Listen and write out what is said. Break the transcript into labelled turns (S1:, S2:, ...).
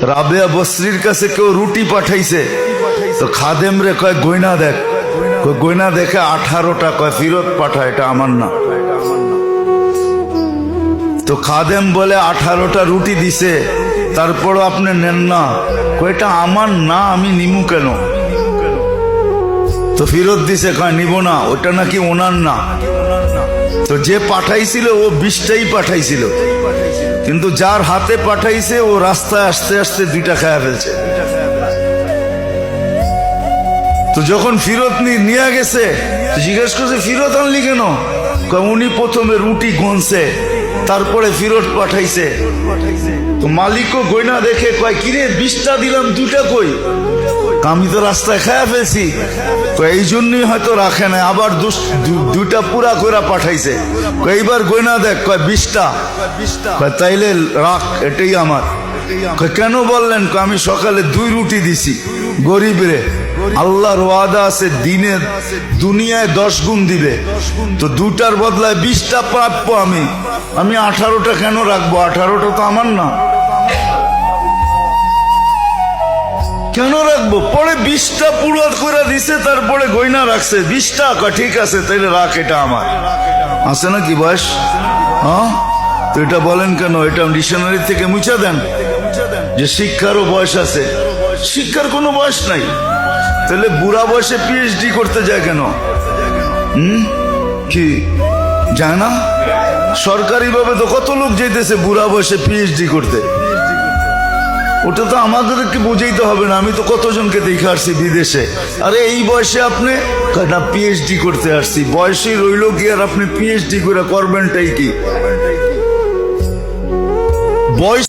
S1: রাবেয়া বসরির কাছে কেউ রুটি পাঠাইছে, তো খাদেম রে কয় গয়না দেখ, গয়না দেখে 18টা, কয় ফিরত পাঠা, এটা আমার না। তো খাদেম বলে 18টা রুটি দিছে, তারপরও আপনি নেন না, কয়টা আমার না, আমি নিমু কেন? তো ফিরত দিছে, কয় নিব না, ওটা নাকি ওনার না। তো যে পাঠাইছিল ও 20টাই পাঠাইছিল, কিন্তু যার হাতে পাঠাইছে ও রাস্তায় আসতে আসতে 2টা খায়া ফেলছে। তো যখন ফিরত নিয়ে গেছে, জিজ্ঞেস করছে ফিরত আনলি কেন? উনি প্রথমে রুটি গনছে, তারপরে ফিরত পাঠাইছে। তো মালিকও গয়না দেখে কয় কিরে 20টা দিলাম, 2টা কই? আমি তো রাস্তায় খায়া ফেলছি, এই জন্যই হয়তো রাখে না, আবার 2টা পুরা করে পাঠাইছে। এইবার গয়না দেখ, কয় 20টা। তাইলে রাখ, এটাই আমার। কেন বললেন? আমি সকালে 2 রুটি দিছি গরিব রে, আল্লাহর ওয়াদা আছে দিনে দুনিয়ায় 10 গুণ দিবে, তো 2টার বদলায় 20টা প্রাপ্য। আমি 18টা কেন রাখবো? 18টা তো আমার না, কেন রাখবো? পরে 20টা পুরো করে দিছে, তারপরে গয়না রাখছে 20টা। ঠিক আছে, তাইলে রাখ, এটা আমার। আছে নাকি বয়স? হ্যাঁ, তো এটা বলেন কেন? এটা ডিকশনারি থেকে মুছে দেন যে শিক্ষারও বয়স আছে। শিক্ষার কোনো বয়স নাই, তাহলে বুড়া বয়সে পিএইচডি করতে যায় কেন? কি যায় না? সরকারি ভাবে তো কত লোক যাইতেছে বুড়া বয়সে পিএইচডি করতে। ওটা তো আমাদেরকে বুঝাইতে হবে না, আমি তো কতজনকে দেখে আসছি বিদেশে। আরে এই বয়সে আপনি না পিএইচডি করতে আসছি, বয়সই রইল কি, আর আপনি পিএইচডি করে করবেনটাই কি? বয়স